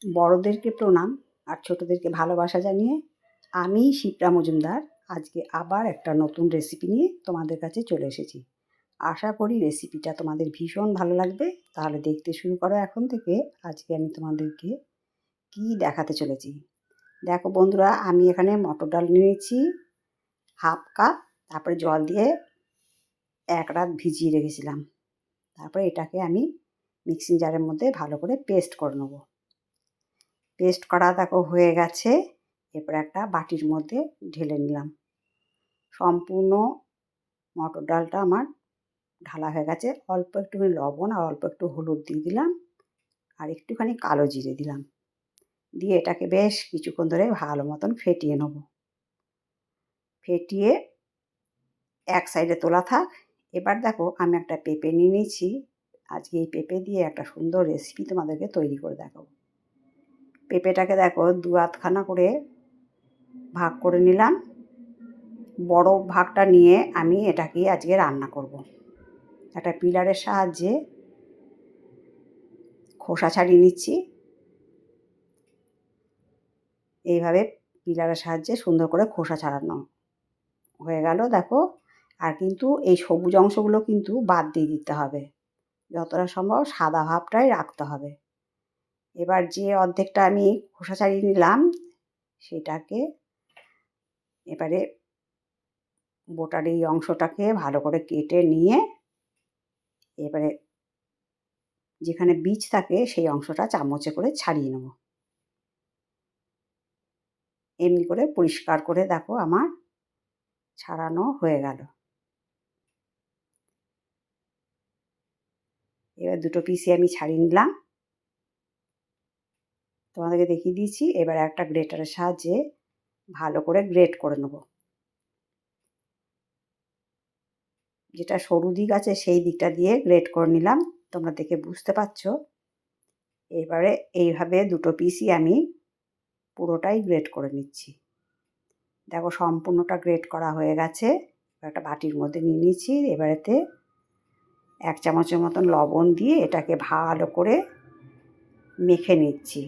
বড়দেরকে প্রণাম আর ছোটদেরকে ভালোবাসা জানিয়ে আমি শিপ্রা মজুমদার আজকে আবার একটা নতুন রেসিপি নিয়ে তোমাদের কাছে চলে এসেছি। আশা করি রেসিপিটা তোমাদের ভীষণ ভালো লাগবে। তাহলে দেখতে শুরু করো এখন থেকে। আজকে আমি তোমাদেরকে কি দেখাতে চলেছি। দেখো বন্ধুরা, আমি এখানে মটর ডাল নিয়েছি হাফ কাপ, তারপরে জল দিয়ে এক রাত ভিজিয়ে রেখেছিলাম। তারপরে এটাকে আমি মিক্সিং জারের মধ্যে ভালো করে পেস্ট করে নেব। পেস্ট করা দেখো হয়ে গেছে। এরপর একটা বাটির মধ্যে ঢেলে নিলাম। সম্পূর্ণ মটর ডালটা আমার ঢালা হয়ে গেছে। অল্প একটুখানি লবণ আর অল্প একটু হলুদ দিয়ে দিলাম, আর একটুখানি কালো জিরে দিলাম। দিয়ে এটাকে বেশ কিছুক্ষণ ধরে ভালো মতন ফেটিয়ে নেব। ফেটিয়ে এক সাইডে তোলা থাক। এবার দেখো আমি একটা পেঁপে নিয়ে নিয়েছি। আজকে এই পেঁপে দিয়ে একটা সুন্দর রেসিপি তোমাদেরকে তৈরি করে দেখাবো। পেঁপেটাকে দেখো দু আধখানা করে ভাগ করে নিলাম। বড় ভাগটা নিয়ে আমি এটাকে আজকে রান্না করব। একটা পিলারের সাহায্যে খোসা ছাড়িয়ে নিচ্ছি। এইভাবে পিলারের সাহায্যে সুন্দর করে খোসা ছাড়ানো হয়ে গেল দেখো। আর কিন্তু এই সবুজ অংশগুলো কিন্তু বাদ দিয়ে দিতে হবে। যতটা সম্ভব সাদা ভাবটাই রাখতে হবে। এবার যে অর্ধেকটা আমি খোসা ছাড়িয়ে নিলাম সেটাকে এবারে বোটার এই অংশটাকে ভালো করে কেটে নিয়ে এবারে যেখানে বীজ থাকে সেই অংশটা চামচে করে ছাড়িয়ে নেব। এমনি করে পরিষ্কার করে দেখো আমার ছাড়ানো হয়ে গেল। এবার দুটো পিসই আমি ছাড়িয়ে নিলাম, তোমাদেরকে দেখিয়ে দিয়েছি। এবার একটা গ্রেটারের সাহায্যে ভালো করে গ্রেট করে নেব। যেটা সরু দিক আছে সেই দিকটা দিয়ে গ্রেট করে নিলাম, তোমরা দেখে বুঝতে পারছো। এবারে এইভাবে দুটো পিসই আমি পুরোটাই গ্রেট করে নিচ্ছি। দেখো সম্পূর্ণটা গ্রেট করা হয়ে গেছে। একটা বাটির মধ্যে নিয়ে নিচ্ছি। এবারেতে এক চামচের মতন লবণ দিয়ে এটাকে ভালো করে মেখে নিচ্ছি।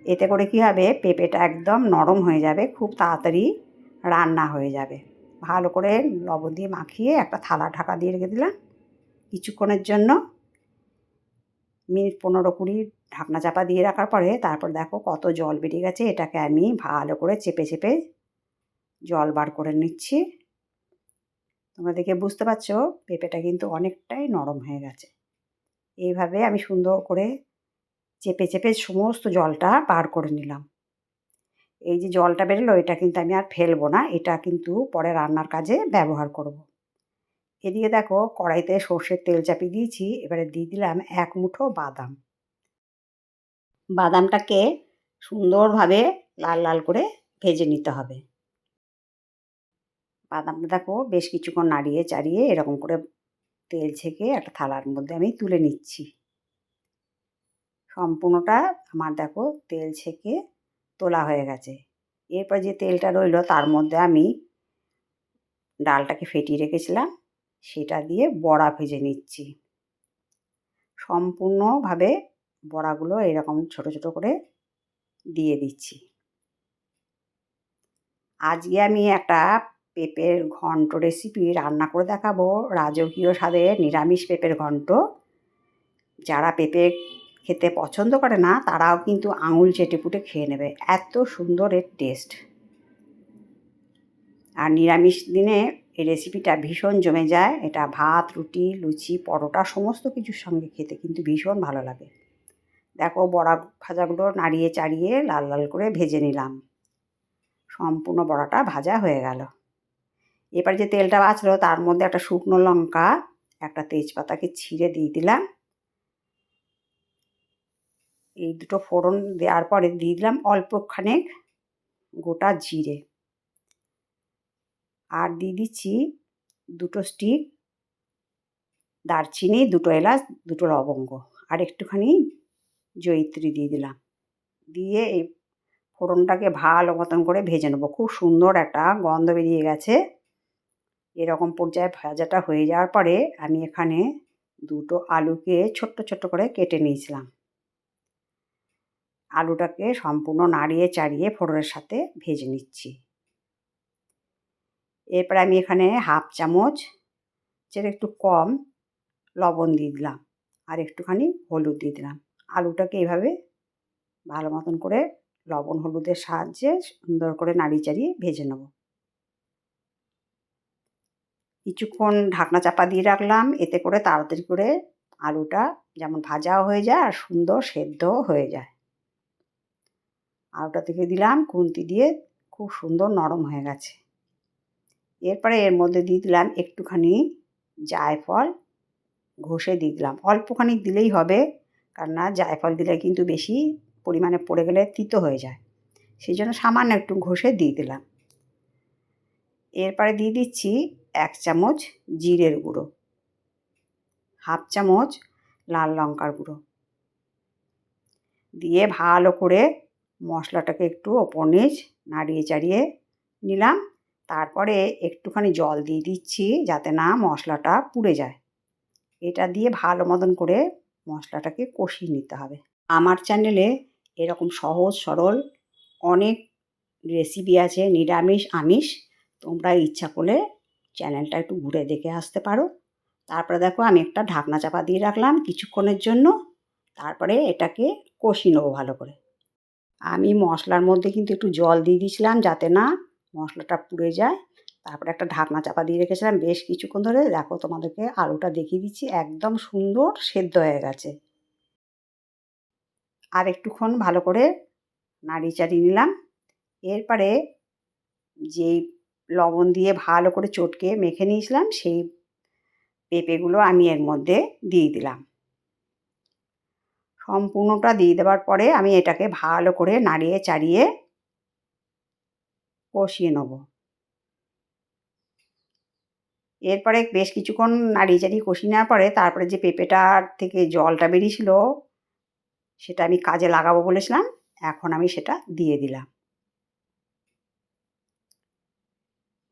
এতে করে কী হবে, পেঁপেটা একদম নরম হয়ে যাবে, খুব তাড়াতাড়ি রান্না হয়ে যাবে। ভালো করে লবণ দিয়ে মাখিয়ে একটা থালা ঢাকা দিয়ে রেখে দিলাম কিছুক্ষণের জন্য। মিনিট 15-20 ঢাকনা চাপা দিয়ে রাখার পরে তারপর দেখো কত জল বেরিয়ে গেছে। এটাকে আমি ভালো করে চেপে চেপে জল বার করে নিচ্ছি। তোমরা দেখে বুঝতে পারছো পেঁপেটা কিন্তু অনেকটাই নরম হয়ে গেছে। এইভাবে আমি সুন্দর করে চেপে চেপে সমস্ত জলটা বার করে নিলাম। এই যে জলটা বেরোলো এটা কিন্তু আমি আর ফেলবো না, এটা কিন্তু পরে রান্নার কাজে ব্যবহার করব। এদিকে দেখো কড়াইতে সর্ষের তেল চাপিয়ে দিয়েছি। এবারে দিয়ে দিলাম এক মুঠো বাদাম। বাদামটাকে সুন্দরভাবে লাল লাল করে ভেজে নিতে হবে। বাদামটা দেখো বেশ কিছুক্ষণ নাড়িয়ে চাড়িয়ে এরকম করে তেল ছেঁকে একটা থালার মধ্যে আমি তুলে নিচ্ছি। সম্পূর্ণটা আমার দেখো তেল ছেঁকে তোলা হয়ে গেছে। এরপর যে তেলটা রইলো তার মধ্যে আমি ডালটাকে ফেটিয়ে রেখেছিলাম সেটা দিয়ে বড়া ভেজে নিচ্ছি। সম্পূর্ণভাবে বড়াগুলো এরকম ছোট ছোট করে দিয়ে দিচ্ছি। আজকে আমি একটা পেঁপের ঘন্ট রেসিপি রান্না করে দেখাবো, রাজকীয় স্বাদের নিরামিষ পেঁপের ঘন্ট। যারা পেঁপে খেতে পছন্দ করে না তারাও কিন্তু আঙুল চেটেপুটে খেয়ে নেবে, এত সুন্দর এর টেস্ট। আর নিরামিষ দিনে এই রেসিপিটা ভীষণ জমে যায়। এটা ভাত, রুটি, লুচি, পরোটা সমস্ত কিছুর সঙ্গে খেতে কিন্তু ভীষণ ভালো লাগে। দেখো বড়া ভাজাগুলো নাড়িয়ে চাড়িয়ে লাল লাল করে ভেজে নিলাম। সম্পূর্ণ বড়াটা ভাজা হয়ে গেল। এবার যে তেলটা বাঁচলো তার মধ্যে একটা শুকনো লঙ্কা, একটা তেজপাতাকে ছিঁড়ে দিয়ে দিলাম। এই দুটো ফোড়ন দেওয়ার পরে দিয়ে দিলাম অল্পখানেক গোটা জিরে, আর দিয়ে দিচ্ছি দুটো স্টিক দারচিনি, দুটো এলাচ, দুটো লবঙ্গ, আর একটুখানি জয়িত্রী দিয়ে দিলাম। দিয়ে এই ফোড়নটাকে ভালো মতন করে ভেজে নেবো। খুব সুন্দর একটা গন্ধ বেরিয়ে গেছে। এরকম পর্যায়ে ভাজাটা হয়ে যাওয়ার পরে আমি এখানে দুটো আলুকে ছোট্ট ছোট্ট করে কেটে নিয়েছিলাম। আলুটাকে সম্পূর্ণ নাড়িয়ে চাড়িয়ে ফোড়নের সাথে ভেজে নিচ্ছি। এরপরে আমি এখানে হাফ চামচের একটু কম লবণ দিয়ে দিলাম আর একটুখানি হলুদ দিয়ে দিলাম। আলুটাকে এভাবে ভালো মতন করে লবণ হলুদের সাহায্যে সুন্দর করে নাড়িয়ে চাড়িয়ে ভেজে নেব। কিছুক্ষণ ঢাকনা চাপা দিয়ে রাখলাম, এতে করে তাড়াতাড়ি করে আলুটা যেমন ভাজাও হয়ে যায় আর সুন্দর সেদ্ধও হয়ে যায়। আলুটা থেকে দিলাম, খুন্তি দিয়ে খুব সুন্দর নরম হয়ে গেছে। এরপরে এর মধ্যে দিয়ে দিলাম একটুখানি জায়ফল ঘষে দিয়ে দিলাম। অল্পখানি দিলেই হবে, কারণ না জায়ফল দিলে কিন্তু বেশি পরিমাণে পড়ে গেলে তিতো হয়ে যায়, সেই জন্য সামান্য একটু ঘষে দিয়ে দিলাম। এরপরে দিয়ে দিচ্ছি 1 চামচ জিরের গুঁড়ো, হাফ চামচ লাল লঙ্কার গুঁড়ো দিয়ে ভালো করে মশলাটাকে একটু ওপর নিচ নাড়িয়ে চাড়িয়ে নিলাম। তারপরে একটুখানি জল দিয়ে দিচ্ছি যাতে না মশলাটা পুড়ে যায়। এটা দিয়ে ভালো মতন করে মশলাটাকে কষিয়ে নিতে হবে। আমার চ্যানেলে এরকম সহজ সরল অনেক রেসিপি আছে, নিরামিষ আমিষ। তোমরা ইচ্ছা করলে চ্যানেলটা একটু ঘুরে দেখে আসতে পারো। তারপরে দেখো আমি একটা ঢাকনা চাপা দিয়ে রাখলাম কিছুক্ষণের জন্য। তারপরে এটাকে কষিয়ে নেবো ভালো করে। আমি মশলার মধ্যে কিন্তু একটু জল দিয়ে দিয়েছিলাম যাতে না মশলাটা পুড়ে যায়। তারপরে একটা ঢাকনা চাপা দিয়ে রেখেছিলাম বেশ কিছুক্ষণ ধরে। দেখো তোমাদেরকে আলুটা দেখিয়ে দিচ্ছি, একদম সুন্দর সেদ্ধ হয়ে গেছে। আর একটুক্ষণ ভালো করে নাড়িয়ে চাড়িয়ে নিলাম। এরপরে যেই লবণ দিয়ে ভালো করে চটকে মেখে নিয়েছিলাম সেই পেঁপেগুলো আমি এর মধ্যে দিয়ে দিলাম। সম্পূর্ণটা দিয়ে দেওয়ার পরে আমি এটাকে ভালো করে নাড়িয়ে চাড়িয়ে কষিয়ে নেব। এরপরে বেশ কিছুক্ষণ নাড়িয়ে চাড়িয়ে কষিয়ে নেওয়ার পরে তারপরে যে পেঁপেটার থেকে জলটা বেরিয়েছিল সেটা আমি কাজে লাগাবো বলেছিলাম, এখন আমি সেটা দিয়ে দিলাম।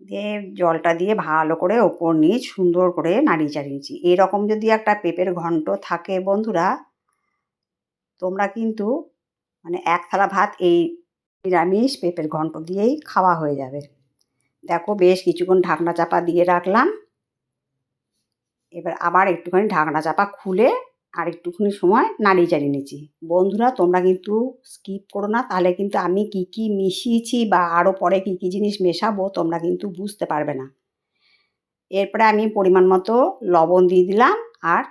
দিয়ে জলটা দিয়ে ভালো করে ওপর নিচ সুন্দর করে নাড়িয়ে চাড়িয়েছি। এরকম যদি একটা পেঁপের ঘন্ট থাকে বন্ধুরা, তোমরা কিন্তু মানে 1 থালা ভাত এই নিরামিষ পেঁপের ঘন্ট দিয়েই খাওয়া হয়ে যাবে। দেখো বেশ কিছুক্ষণ ঢাকনা চাপা দিয়ে রাখলাম। এবার আবার একটুখানি ঢাকনা চাপা খুলে আর একটুখানি সময় নাড়িয়ে চাড়িয়ে নিচ্ছি। বন্ধুরা তোমরা কিন্তু স্কিপ করো না, তাহলে কিন্তু আমি কি কি মিশিয়েছি বা আরও পরে কি কি জিনিস মেশাবো তোমরা কিন্তু বুঝতে পারবে না। এরপরে আমি পরিমাণ মতো লবণ দিয়ে দিলাম আর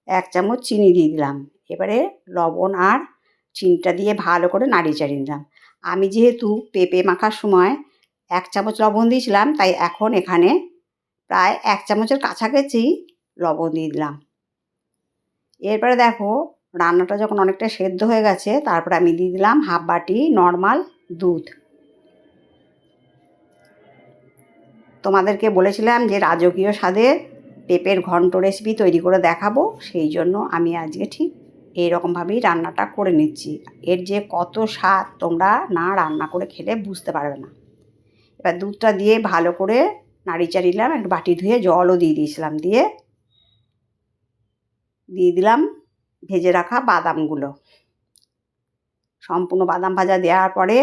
1 চামচ চিনি দিয়ে দিলাম। এবারে লবণ আর চিনিটা দিয়ে ভালো করে নাড়িয়ে চাড়িয়ে নিলাম। আমি যেহেতু পেঁপে মাখার সময় 1 চামচ লবণ দিয়েছিলাম, তাই এখন এখানে প্রায় 1 চামচের কাছাকাছি লবণ দিয়ে দিলাম। এরপরে দেখো রান্নাটা যখন অনেকটা সেদ্ধ হয়ে গেছে, তারপরে আমি দিয়ে দিলাম হাফ বাটি নর্মাল দুধ। তোমাদেরকে বলেছিলাম যে রাজকীয় স্বাদের পেঁপের ঘন্ট রেসিপি তৈরি করে দেখাবো, সেই জন্য আমি আজকে ঠিক এইরকমভাবেই রান্নাটা করে নিচ্ছি। এর যে কত স্বাদ তোমরা না রান্না করে খেলে বুঝতে পারবে না। এবার দুধটা দিয়ে ভালো করে নাড়িয়ে চাড়িয়ে দিলাম, একটু বাটি ধুয়ে জলও দিয়ে দিয়েছিলাম, দিয়ে দিলাম ভেজে রাখা বাদামগুলো। সম্পূর্ণ বাদাম ভাজা দেওয়ার পরে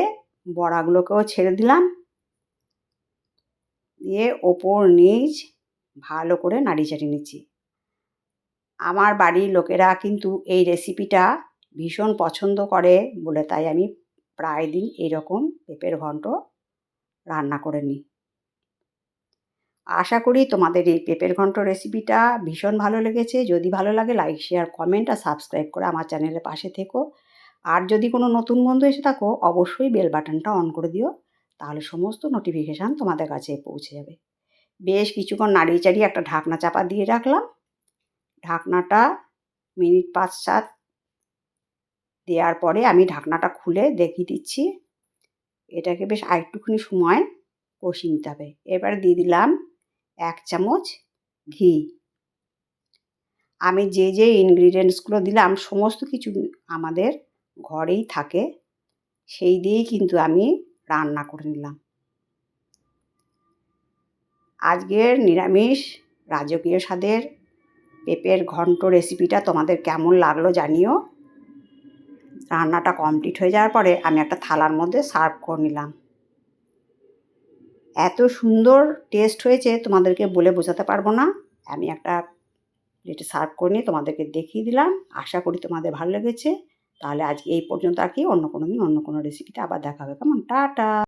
বড়াগুলোকেও ছেড়ে দিলাম, দিয়ে ওপর নিচ ভালো করে নাড়িয়ে চাড়িয়ে নিচ্ছি। আমার বাড়ির লোকেরা কিন্তু এই রেসিপিটা ভীষণ পছন্দ করে বলে তাই আমি প্রায় দিন এরকম পেঁপের ঘন্ট রান্না করে নিই। আশা করি তোমাদের এই পেঁপের ঘন্ট রেসিপিটা ভীষণ ভালো লেগেছে। যদি ভালো লাগে লাইক শেয়ার কমেন্ট আর সাবস্ক্রাইব করে আমার চ্যানেলের পাশে থেকো। আর যদি কোনো নতুন বন্ধু এসে থাকো অবশ্যই বেল বাটনটা অন করে দিও, তাহলে সমস্ত নোটিফিকেশান তোমাদের কাছে পৌঁছে যাবে। বেশ কিছুক্ষণ নাড়িয়ে চাড়িয়ে একটা ঢাকনা চাপা দিয়ে রাখলাম। ঢাকনাটা মিনিট 5-7 দেওয়ার পরে আমি ঢাকনাটা খুলে দেখিয়ে দিচ্ছি। এটাকে বেশ আরেকটুখানি সময় কষিয়ে নিতে হবে। এবারে দিয়ে দিলাম 1 চামচ ঘি। আমি যে যে ইনগ্রিডিয়েন্টসগুলো দিলাম সমস্ত কিছু আমাদের ঘরেই থাকে, সেই দিয়েই কিন্তু আমি রান্না করে নিলাম। আজকের নিরামিষ রাজকীয় স্বাদের পেঁপের ঘন্ট রেসিপিটা তোমাদের কেমন লাগলো জানিও। রান্নাটা কমপ্লিট হয়ে যাওয়ার পরে আমি একটা থালার মধ্যে সার্ভ করে নিলাম। এত সুন্দর টেস্ট হয়েছে তোমাদেরকে বলে বোঝাতে পারবো না। আমি একটা প্লেটে সার্ভ করে নিয়ে তোমাদেরকে দেখিয়ে দিলাম। আশা করি তোমাদের ভালো লেগেছে। তাহলে আজকে এই পর্যন্ত রাখি। অন্য কোনো দিন অন্য কোনো রেসিপিতে আবার দেখা হবে। কেমন? টাটা।